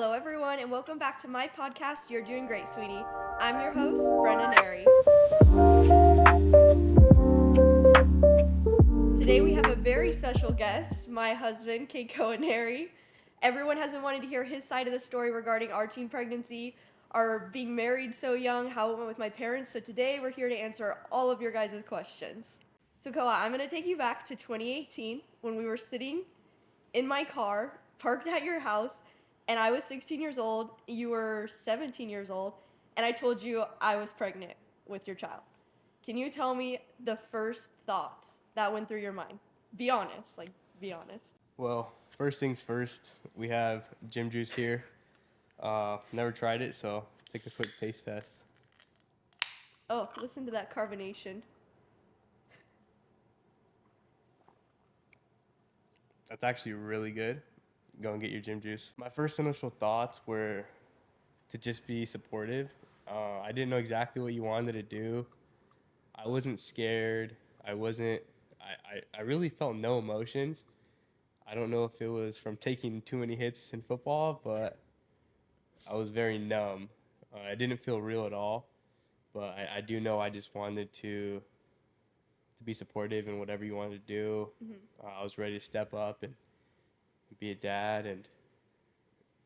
Hello, everyone, and welcome back to my podcast, You're Doing Great, Sweetie. I'm your host, Brenna Neri. Today we have a very special guest, my husband, Keiko Neri. Everyone has been wanting to hear his side of the story regarding our teen pregnancy, our being married so young, how it went with my parents. So today we're here to answer all of your guys' questions. So Koa, I'm going to take you back to 2018 when we were sitting in my car, parked at your house, and I was 16 years old, you were 17 years old, and I told you I was pregnant with your child. Can you tell me the first thoughts that went through your mind? Be honest, be honest. Well, first things first, we have gym juice here. Never tried it, so take a quick taste test. Oh, listen to that carbonation. That's actually really good. Go and get your gym juice. My first initial thoughts were to just be supportive. I didn't know exactly what you wanted to do. I wasn't scared. I really felt no emotions. I don't know if it was from taking too many hits in football, but I was very numb. I didn't feel real at all, but I do know I just wanted to be supportive in whatever you wanted to do. I was ready to step up and be a dad, and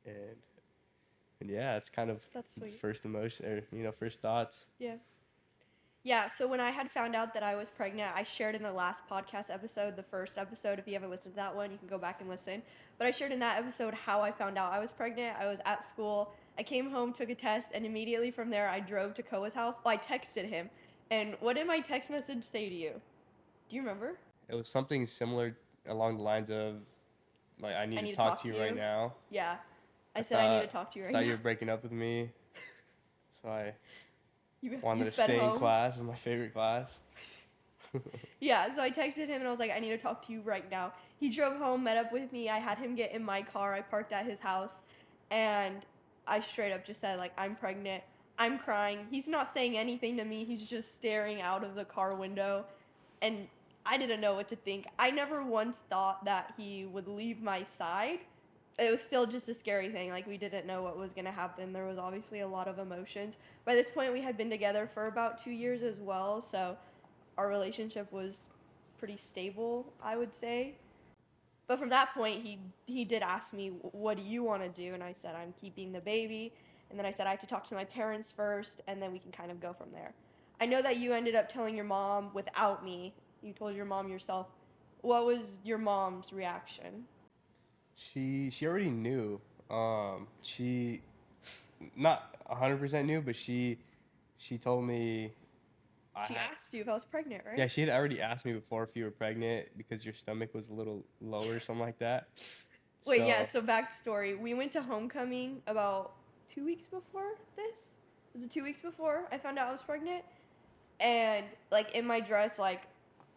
and yeah, it's kind of That's sweet. first emotion or first thoughts. Yeah. Yeah, so when I had found out that I was pregnant, I shared in the last podcast episode, the first episode. If you haven't listened to that one, you can go back and listen. But I shared in that episode how I found out I was pregnant. I was at school. I came home, took a test, and immediately from there, I drove to Koa's house. Well, I texted him. And what did my text message say to you? Do you remember? It was something similar along the lines of like, I need I to need to talk talk to to you right you. now. Yeah. I I said I need to thought talk to you right thought now. you were breaking up with me, so I You wanted to sped stay in home. class. It was my favorite class. Yeah, so I texted him and I was like, I need to talk to you right now. He drove home, met up with me. I had him get in my car. I parked at his house and I straight up just said, like, I'm pregnant. I'm crying. He's not saying anything to me. He's just staring out of the car window. And I didn't know what to think. I never once thought that he would leave my side. It was still just a scary thing. Like, we didn't know what was going to happen. There was obviously a lot of emotions. By this point, we had been together for about 2 years as well. So our relationship was pretty stable, I would say. But from that point, he did ask me, "What do you want to do?" And I said, "I'm keeping the baby." And then I said, "I have to talk to my parents first, and then we can kind of go from there." I know that you ended up telling your mom without me. You told your mom yourself. What was your mom's reaction? She already knew. She not 100% knew, but she told me She asked you if I was pregnant, right? yeah, she had already asked me before if you were pregnant because your stomach was a little lower, something like that. Wait, So yeah, so backstory. We went to homecoming about 2 weeks before this. Was it 2 weeks before I found out I was pregnant? And, like, in my dress, like,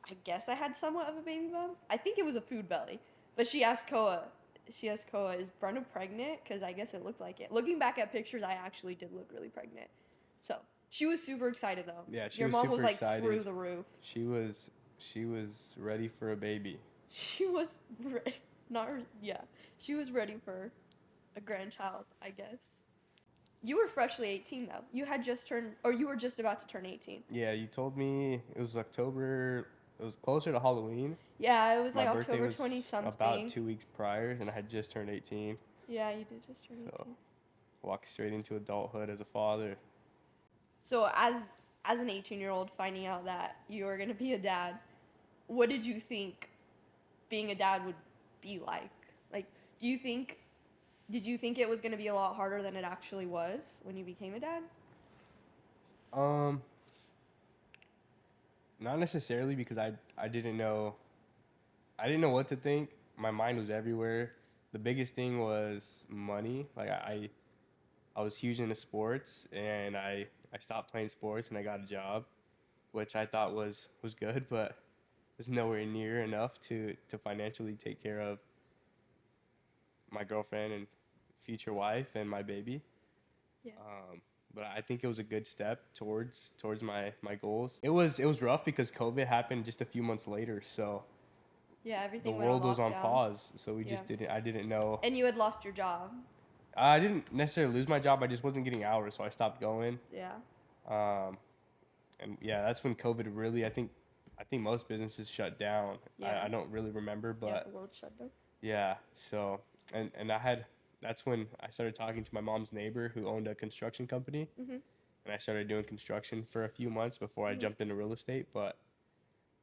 I guess I had somewhat of a baby bump. I think it was a food belly. But she asked Koa, is Brenda pregnant? Because I guess it looked like it. Looking back at pictures, I actually did look really pregnant. So, she was super excited, though. yeah, she Your was mom was, super like, excited. through the roof. She was ready for a baby. She was she was ready for a grandchild, I guess. You were freshly 18 though. You had just turned, or you were just about to turn 18. Yeah, you told me it was October. It was closer to Halloween. Yeah, it was My like birthday October was 20 something. about 2 weeks prior, and I had just turned 18. Yeah, you did just turn 18. So walked straight into adulthood as a father. So as an 18-year-old finding out that you were going to be a dad, what did you think being a dad would be like? Like, did you think it was going to be a lot harder than it actually was when you became a dad? Um, Not necessarily because I didn't know what to think. My mind was everywhere. The biggest thing was money. Like I was huge into sports, and I stopped playing sports and I got a job, which I thought was good, but was nowhere near enough to financially take care of my girlfriend and future wife and my baby. Yeah. But I think it was a good step towards my goals. It was rough because COVID happened just a few months later, so Yeah, the everything went on world was on lockdown. pause. So we Yeah. just didn't. I didn't know. And you had lost your job. I didn't necessarily lose my job. I just wasn't getting hours, so I stopped going. Yeah. Um, and yeah, that's when COVID really. I think most businesses shut down. Yeah. I don't really remember, Yeah, but the world shut down. yeah. So and that's when I started talking to my mom's neighbor who owned a construction company, Mhm. and I started doing construction for a few months before I Mhm. jumped into real estate. But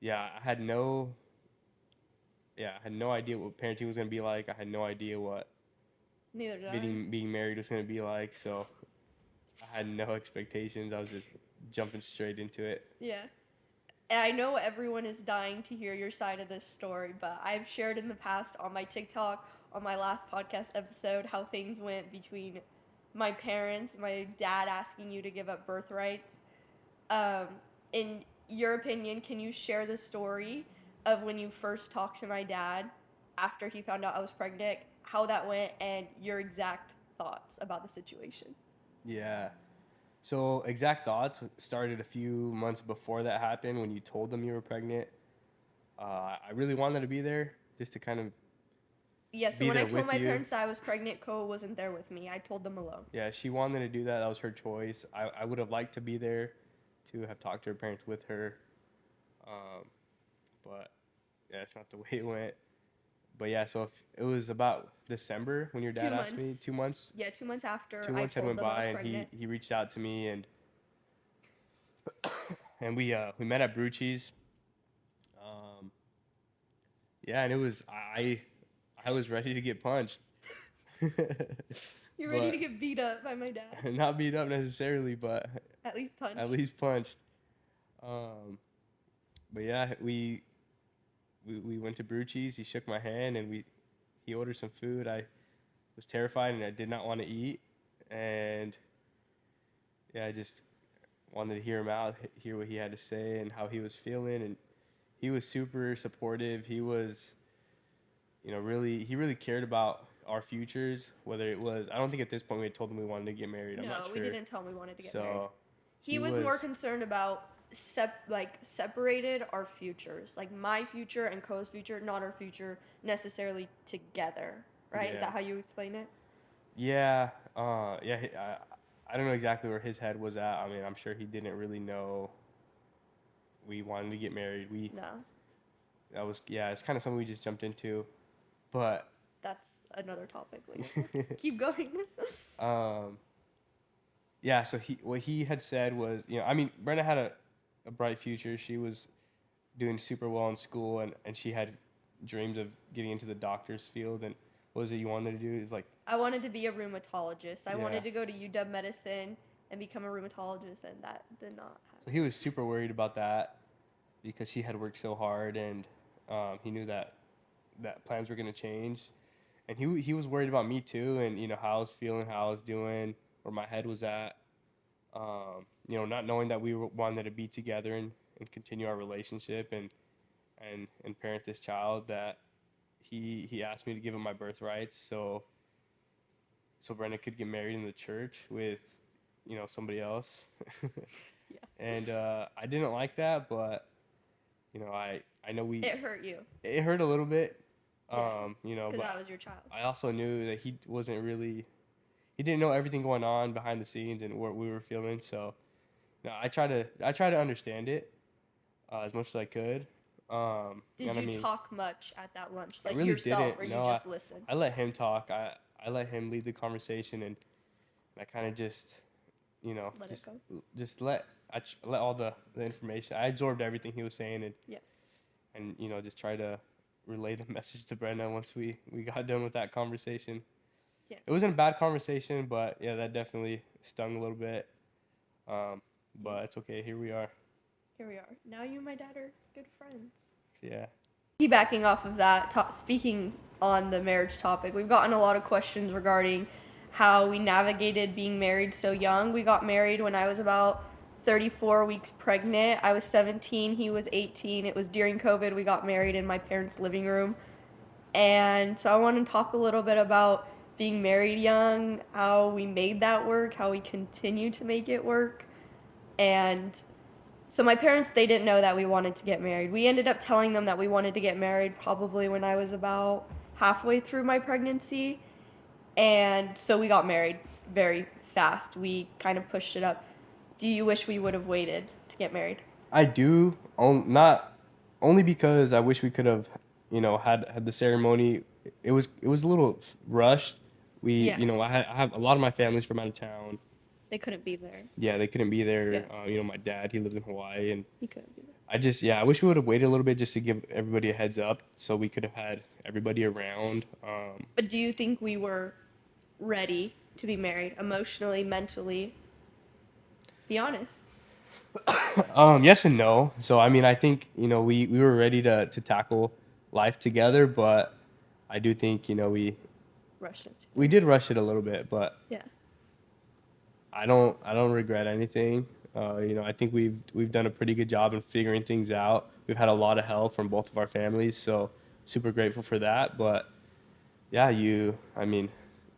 yeah, I had no idea what parenting was gonna be like. I had no idea what Neither did I. being married was gonna be like. So I had no expectations. I was just jumping straight into it. Yeah. And I know everyone is dying to hear your side of this story, but I've shared in the past on my TikTok, on my last podcast episode, how things went between my parents, my dad asking you to give up birthrights. Um, in your opinion, can you share the story of when you first talked to my dad after he found out I was pregnant, how that went, and your exact thoughts about the situation? Yeah. So exact thoughts started a few months before that happened when you told them you were pregnant. I really wanted to be there just to kind of Yeah, so be when I there told with my you. parents that I was pregnant, Koa wasn't there with me. I told them alone. Yeah, she wanted to do that. That was her choice. I would have liked to be there to have talked to her parents with her. Um, but yeah, it's not the way it went. But yeah, so if it was about December when your Two dad asked me, months. 2 months, Yeah, 2 months after two I months had told went them I by was and he, pregnant. he reached out to me and we met at Brucci's. Um, yeah, and it was I was ready to get punched. You're ready to But get beat up by my dad. not beat up necessarily, but At least punched. at least punched. Um, but yeah, we went to Brucci's. He shook my hand and he ordered some food. I was terrified and I did not want to eat. And yeah, I just wanted to hear him out, hear what he had to say and how he was feeling. And he was super supportive. He was, he really cared about our futures. Whether it was, I don't think at this point we had told him we wanted to get married. I'm not No, sure. we didn't tell him we wanted to get So married. He was more concerned about separated our futures, like my future and Ko's future, not our future necessarily together. Right? Is Yeah. that how you explain it? Yeah, yeah. I don't know exactly where his head was at. I mean, I'm sure he didn't really know we wanted to get married. No, It's kind of something we just jumped into. But that's another topic later. Keep going. um, yeah. So what he had said was, I mean, Brenda had a bright future. She was doing super well in school, and she had dreams of getting into the doctor's field. And what was it you wanted to do? Is like I wanted to be a rheumatologist. I Yeah. wanted to go to UW Medicine and become a rheumatologist, and that did not So happen. he was super worried about that because she had worked so hard, and he knew that plans were going to change, and he was worried about me too, and how I was feeling, how I was doing, where my head was at. Not knowing that we wanted to be together and continue our relationship and parent this child. That he asked me to give him my birthrights, so Brenda could get married in the church with somebody else. Yeah. And I didn't like that, but I know It hurt you it hurt a little bit. Yeah. because But that was your child. I also knew that he didn't know everything going on behind the scenes and what we were feeling. So I try to understand it as much as I could. Did and I you mean, talk much at that lunch, I like really yourself, didn't. or you No, just listened? I let him talk. I let him lead the conversation, and I kind of just Let it go. just let all the information. I absorbed everything he was saying, and Yeah. and just try to relay the message to Brenda once we got done with that conversation. Yeah. It wasn't a bad conversation, but yeah, that definitely stung a little bit. But it's okay. Here we are. Here we are. Now you and my dad are good friends. Yeah. Piggybacking off of that, speaking on the marriage topic, we've gotten a lot of questions regarding how we navigated being married so young. We got married when I was about 34 weeks pregnant. I was 17, he was 18. It was during COVID. We got married in my parents' living room. And so I want to talk a little bit about being married young, how we made that work, how we continue to make it work. And so my parents, they didn't know that we wanted to get married. We ended up telling them that we wanted to get married probably when I was about halfway through my pregnancy. And so we got married very fast. We kind of pushed it up. Do you wish we would have waited to get married? I do, not only because I wish we could have, had the ceremony. It was a little rushed. We, Yeah, I have a lot of my family's from out of town. they couldn't be there. Yeah, they couldn't be Yeah, there. My dad, he lives in Hawaii, and he couldn't be there. I wish we would have waited a little bit just to give everybody a heads up, so we could have had everybody around. But do you think we were ready to be married emotionally, mentally? Be honest. Yes and no. So I mean, I think we were ready to tackle life together, but I do think Rushed into we it. did rush it a little bit, but Yeah. I don't regret anything. I think we've done a pretty good job in figuring things out. We've had a lot of help from both of our families, so super grateful for that. But yeah, I mean,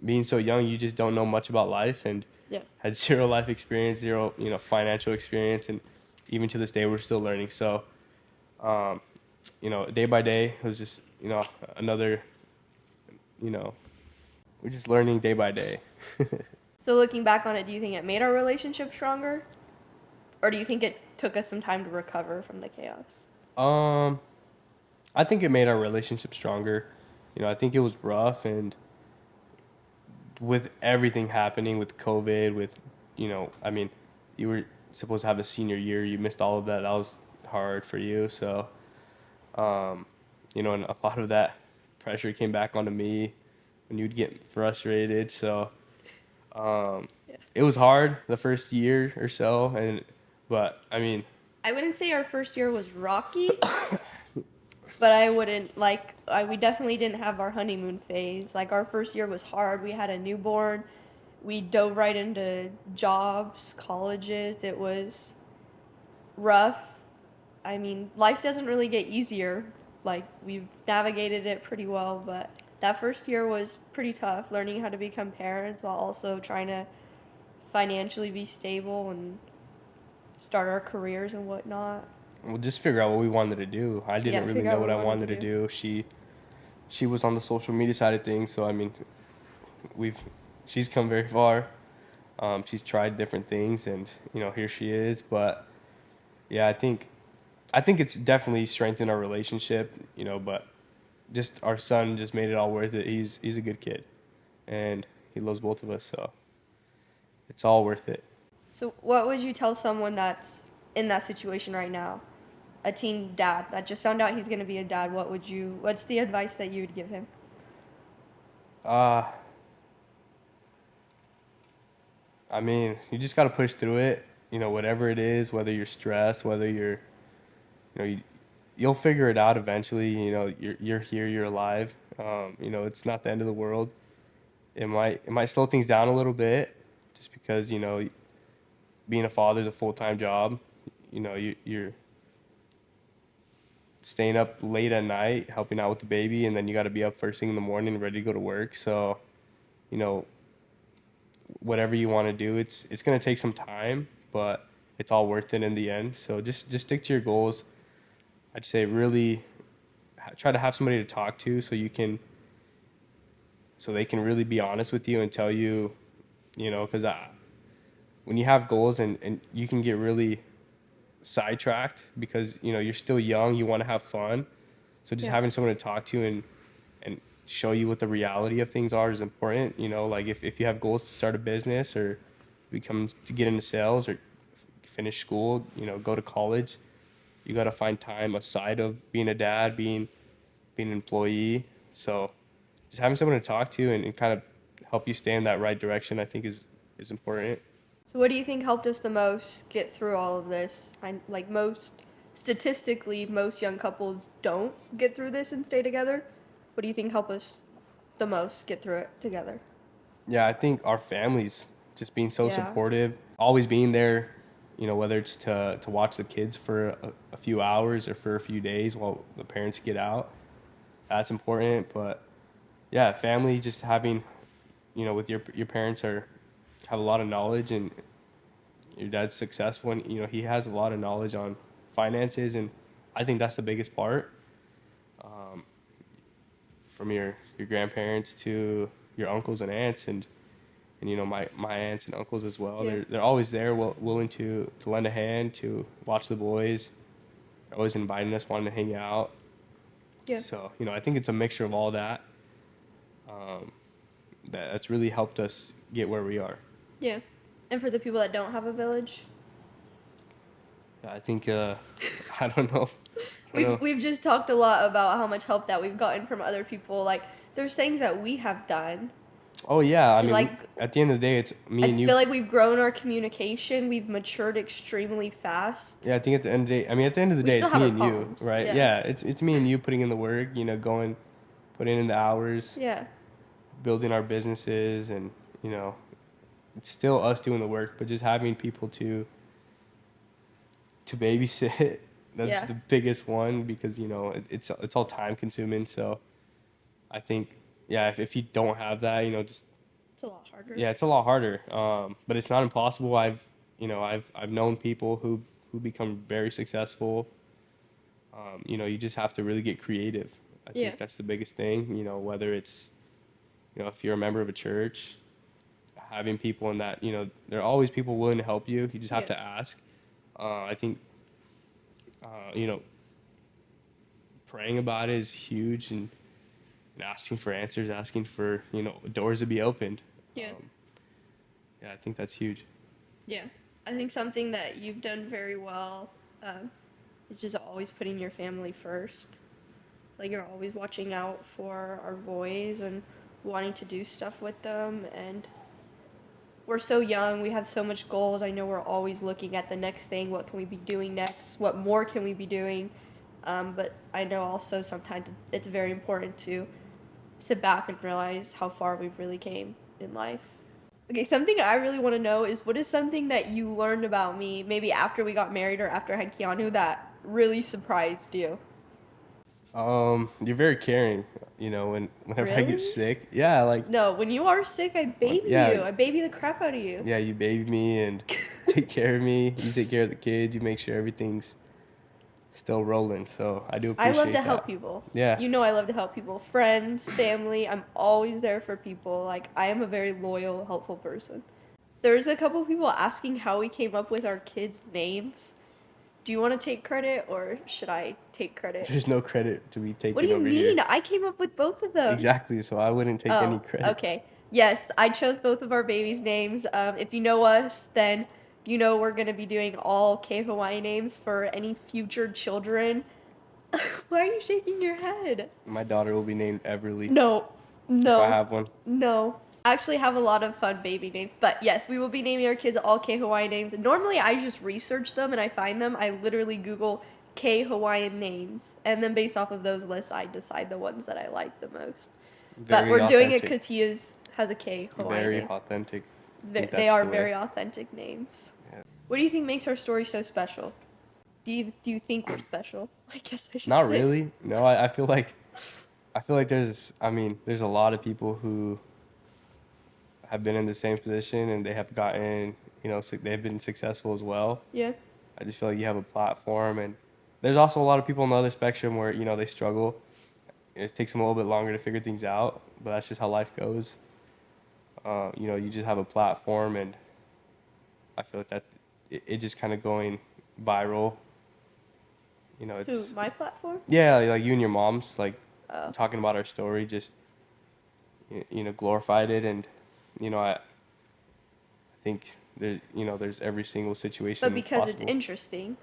being so young, you just don't know much about life, and Yeah. had zero life experience, zero financial experience, and even to this day, we're still learning. So, day by day, it was just another, you know, we're just learning day by day. So looking back on it, do you think it made our relationship stronger? Or do you think it took us some time to recover from the chaos? Um, I think it made our relationship stronger. I think it was rough, and with everything happening with COVID, I mean, you were supposed to have a senior year, you missed all of that. That was hard for you. So, and a lot of that pressure came back onto me when you'd get frustrated. So, Yeah. it was hard the first year or so, but I mean, I wouldn't say our first year was rocky, but I wouldn't we definitely didn't have our honeymoon phase. Like our first year was hard. We had a newborn. We dove right into jobs, colleges. It was rough. I mean, life doesn't really get easier. Like we've navigated it pretty well, but that first year was pretty tough, learning how to become parents while also trying to financially be stable and start our careers and whatnot. we'll just figure out what we wanted to do. I Yeah, didn't really figure know out what what we I wanted wanted to to do. do. She was on the social media side of things, so I mean, we've she's come very far. She's tried different things, and here she is. But yeah, I think it's definitely strengthened our relationship. But just our son just made it all worth it. He's a good kid, and he loves both of us, so it's all worth it. So, what would you tell someone that's in that situation right now? A teen dad that just found out he's going to be a dad. What's the advice that you would give him? Uh, I mean, you just gotta push through it. Whatever it is, whether you're stressed, whether you'll figure it out eventually. You're here, you're alive. It's not the end of the world. It might slow things down a little bit, just because being a father is a full-time job. You're staying up late at night helping out with the baby, and then you got to be up first thing in the morning ready to go to work. So, you know, whatever you want to do, it's gonna take some time, but it's all worth it in the end. So just stick to your goals. I'd say really try to have somebody to talk to, so they can really be honest with you and tell you, because when you have goals, and you can get really sidetracked because you're still young, you want to have fun. So just Yeah. having someone to talk to and show you what the reality of things are is important. Like if you have goals to start a business, or become to get into sales, or finish school, go to college, you got to find time aside of being a dad, being an employee. So just having someone to talk to, and kind of help you stay in that right direction, I think is important. So, what do you think helped us the most get through all of this? Statistically, most young couples don't get through this and stay together. What do you think helped us the most get through it together? Yeah, I think our families just being so Yeah. supportive, always being there, whether it's to watch the kids for a few hours or for a few days while the parents get out. That's important. But yeah, family, just having, with your parents have a lot of knowledge, and your dad's successful, and he has a lot of knowledge on finances, and I think that's the biggest part. From your grandparents to your uncles and aunts, and you know my aunts and uncles as well. Yeah. They're always there, willing to lend a hand, to watch the boys. They're always inviting us, wanting to hang out. Yeah. So you know, I think it's a mixture of all that. That's really helped us get where we are. Yeah. And for the people that don't have a village, I think I don't know. we've just talked a lot about how much help that we've gotten from other people. Like, there's things that we have done. Oh yeah, I mean, Like, at the end of the day, it's me I and you. feel like we've grown our communication. We've matured extremely fast. Yeah, I think at the end of the day, at the end of the We day, still it's have me our and problems, you, right? yeah. Yeah, it's me and you putting in the work, you know, putting in the hours, Yeah. building our businesses, and you know, it's still us doing the work, but just having people to babysit. That's Yeah. the biggest one, because you know it's all time consuming. So I think, yeah, if you don't have that, you know, just It's a lot harder. yeah, it's a lot harder. But it's not impossible. I've known people who become very successful. You know, you just have to really get creative. I Yeah. think that's the biggest thing. You know, whether it's, you know, if you're a member of a church, having people in that, you know, there are always people willing to help you. You just have Yeah. to ask. I think, you know, praying about it is huge, and asking for answers, asking for, you know, doors to be opened. Yeah. Yeah, I think that's huge. Yeah. I think something that you've done very well is just always putting your family first. Like, you're always watching out for our boys and wanting to do stuff with them. And we're so young. We have so much goals. I know we're always looking at the next thing. What can we be doing next? What more can we be doing? But I know also sometimes it's very important to sit back and realize how far we've really came in life. Okay, something I really want to know is, what is something that you learned about me, maybe after we got married or after I had Keanu, that really surprised you? You're very caring. You know, whenever I Really? get sick, yeah, like No, when you are sick, I baby yeah. you. I baby the crap out of you. yeah, you baby me and take care of me. You take care of the kids. You make sure everything's still rolling. So I do I appreciate love to that. help people. Yeah. You know I love to help people. Friends, family, I'm always there for people. Like, I am a very loyal, helpful person. There's a couple people asking how we came up with our kids' names. Do you want to take credit, or should I take credit? There's no credit to be taken What do you over mean? here. I came up with both of them. Exactly. So I wouldn't take any credit. Okay. Yes, I chose both of our babies' names. If you know us, then you know we're going to be doing all K Hawaii names for any future children. Why are you shaking your head? My daughter will be named Everly. No. If I have one. No. I actually have a lot of fun baby names. But yes, we will be naming our kids all K Hawaiian names. And normally I just research them and I find them. I literally Google K Hawaiian names. And then based off of those lists, I decide the ones that I like the most. But we're doing it because he has a K Hawaiian very name. authentic. They are very authentic names. Yeah. What do you think makes our story so special? Do you think we're special? I guess I should Not say. really. No, I feel like there's a lot of people who have been in the same position and they have gotten, you know, they've been successful as well. Yeah. I just feel like you have a platform, and there's also a lot of people on the other spectrum where, you know, they struggle. It takes them a little bit longer to figure things out, but that's just how life goes. You know, you just have a platform, and I feel like that it just kind of going viral. You know, it's Who, my platform? yeah, like you and your mom's like Oh. talking about our story, just you know, glorified it, and you know, I think there's every single situation. But because possible. it's interesting.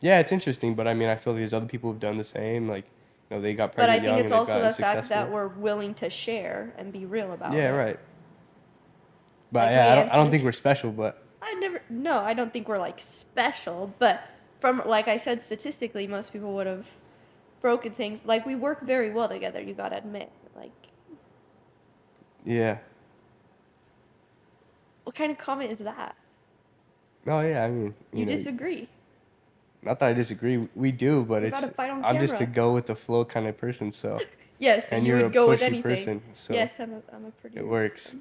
Yeah, it's interesting, but I mean, I feel like there's other people who've done the same. Like, you know, they got But I pregnant think young it's and also they've the gotten fact successful. that we're willing to share and be real about it. Yeah, right. But Like, yeah, we I don't answered- think we're special, but I don't think we're like special, but from, like I said, statistically, most people would have broken things. Like, we work very well together, you gotta admit. Like, yeah. what kind of comment is that? Oh yeah, I mean, You know, disagree. not that I disagree, we do, but We're it's about to fight on I'm just a camera. go with the flow kind of person, so Yes, and you you're would a go with pushy anything. person, so Yes, I'm a pretty. it works.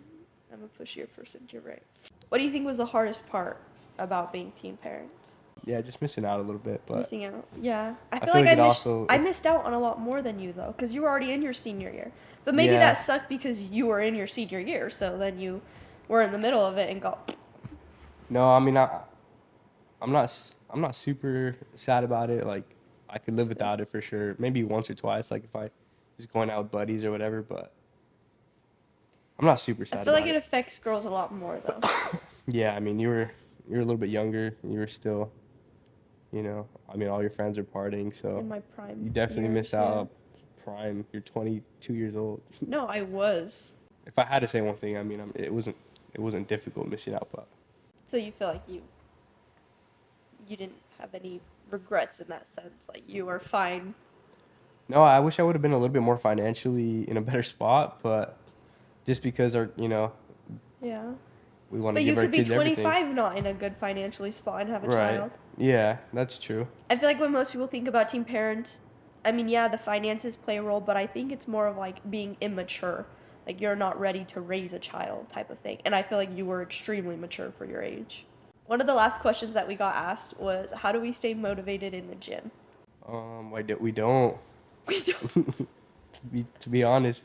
I'm a pushier person. You're right. What do you think was the hardest part about being teen parents? Yeah, just missing out a little bit, but Missing out. Yeah. I feel feel like like it also I missed out on a lot more than you though, because you were already in your senior year. But maybe yeah. that sucked because you were in your senior year, so then you were in the middle of it and got. No, I mean I'm not super sad about it. Like I could live without it for sure. Maybe once or twice, like if I was going out with buddies or whatever. But I'm not super I sad feel like about it it. affects girls a lot more though. Yeah, I mean you were a little bit younger. You were still, I mean all your friends are partying, so In my you prime definitely years, missed out yeah. on prime. You're 22 years old. No, I was. If I had to say one thing, I mean it wasn't difficult missing out, but So you feel like you didn't have any regrets in that sense. Like you were fine. no, I wish I would have been a little bit more financially in a better spot, but just because Yeah. we want to But you give our could be kids everything. 25 not in a good financially spot and have a Right. child. Yeah, that's true. I feel like when most people think about teen parents, I mean, yeah, the finances play a role, but I think it's more of like being immature. Like you're not ready to raise a child type of thing. And I feel like you were extremely mature for your age. One of the last questions that we got asked was, how do we stay motivated in the gym? We don't. We don't. To be honest,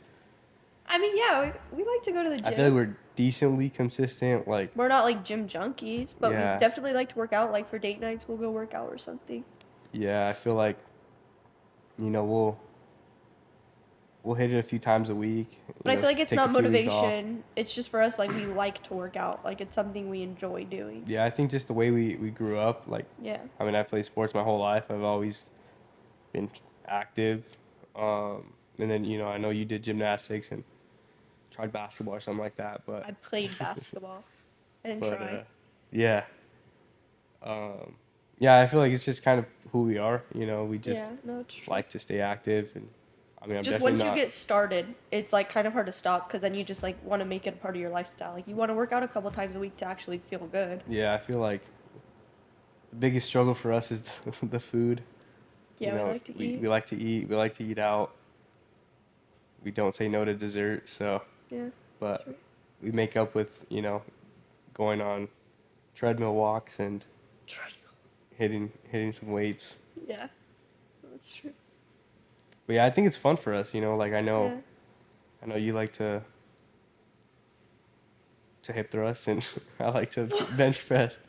I mean, yeah, we like to go to the gym. I feel like we're decently consistent. Like, We're not like gym junkies, but we yeah, definitely like to work out. Like for date nights, we'll go work out or something. yeah. I feel like, we'll hit it a few times a week. But I feel like it's take a not few weeks off. motivation. It's just for us, like, we like to work out. Like, it's something we enjoy doing. Yeah, I think just the way we grew up. Like, Yeah. I mean, I played sports my whole life. I've always been active. And then I know you did gymnastics and tried basketball or something like that. But I played basketball. I didn't but try. yeah, um, yeah. I feel like it's just kind of who we are. We just Yeah, no, it's true. like to stay active, and I mean, I'm Just definitely once not. you get started, it's, like, kind of hard to stop because then you just, like, want to make it a part of your lifestyle. Like, you want to work out a couple times a week to actually feel good. Yeah, I feel like the biggest struggle for us is the food. Yeah, we like to eat. We like to eat. We like to eat out. We don't say no to dessert. So, Yeah, but that's right. we make up with going on treadmill walks and hitting some weights. Yeah, that's true. But yeah, I think it's fun for us. Like I know you like to hip thrust and I like to bench press.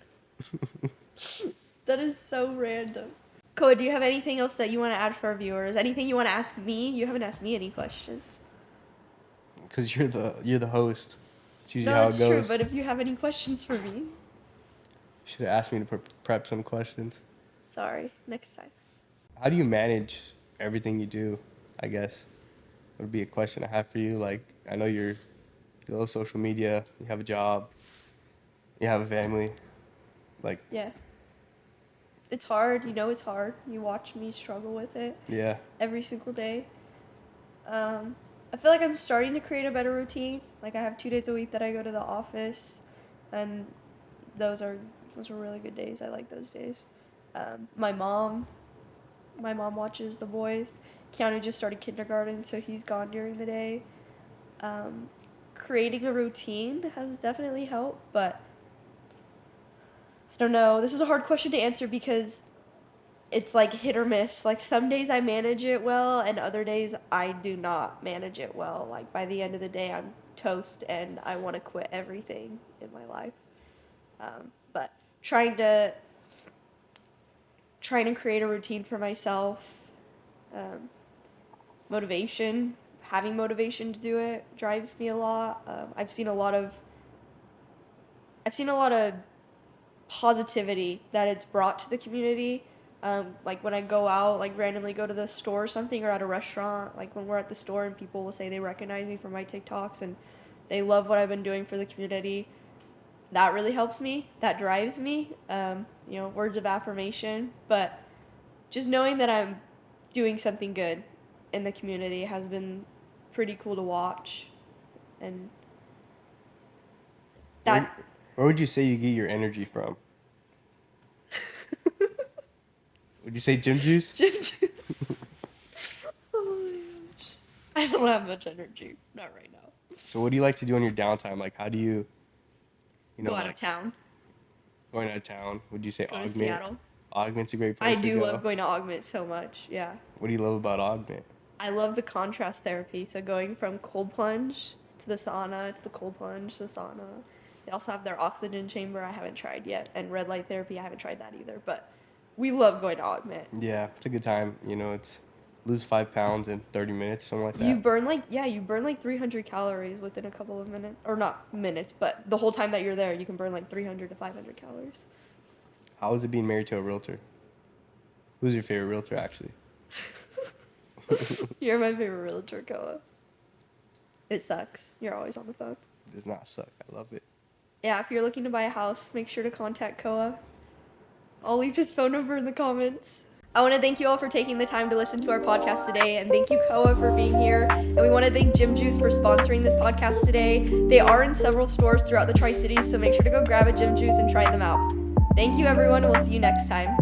That is so random. Koa, do you have anything else that you want to add for our viewers? Anything you want to ask me? You haven't asked me any questions. Because you're the host. It's usually No, how it's it goes. true, but if you have any questions for me, Should have asked me to prep some questions. sorry, next time. How do you manage everything you do? I guess would be a question I have for you. Like I know you love social media. You have a job. You have a family. Like Yeah. It's hard, it's hard. You watch me struggle with it yeah, every single day. I feel like I'm starting to create a better routine. Like I have 2 days a week that I go to the office, and those are really good days. I like those days. My mom watches the boys. Keanu just started kindergarten, so he's gone during the day. Creating a routine has definitely helped, but I don't know. This is a hard question to answer because it's like hit or miss. Like some days I manage it well, and other days I do not manage it well. Like by the end of the day, I'm toast and I want to quit everything in my life. But trying to create a routine for myself, motivation, having motivation to do it drives me a lot. I've seen a lot of positivity that it's brought to the community. Like when I go out, like randomly go to the store or something, or at a restaurant, like when we're at the store and people will say they recognize me from my TikToks and they love what I've been doing for the community. That really helps me. That drives me. Words of affirmation, but just knowing that I'm doing something good in the community has been pretty cool to watch. And that where would you say you get your energy from? Would you say gym juice? Gym juice. Oh my gosh. I don't have much energy. Not right now. So what do you like to do on your downtime? Like how do you Go out of town. going out of town? Would you say Go to augment? Seattle. Augment's a great I place to do go. love going to Augment so much. Yeah. What do you love about Augment? I love the contrast therapy. So going from cold plunge to the sauna, to the cold plunge to the sauna. They also have their oxygen chamber I haven't tried yet. And red light therapy, I haven't tried that either. But we love going to Augment. Yeah, it's a good time. You know, it's lose 5 pounds in 30 minutes, something like that. You burn like 300 calories within a couple of minutes. Or not minutes, but the whole time that you're there, you can burn like 300 to 500 calories. How is it being married to a realtor? Who's your favorite realtor, actually? You're my favorite realtor, Koa. It sucks. You're always on the phone. It does not suck. I love it. Yeah, if you're looking to buy a house, make sure to contact Koa. I'll leave his phone number in the comments. I want to thank you all for taking the time to listen to our podcast today, and thank you, Koa, for being here. And we want to thank Gym Juice for sponsoring this podcast today. They are in several stores throughout the Tri-Cities, so make sure to go grab a Gym Juice and try them out. Thank you, everyone. We'll see you next time.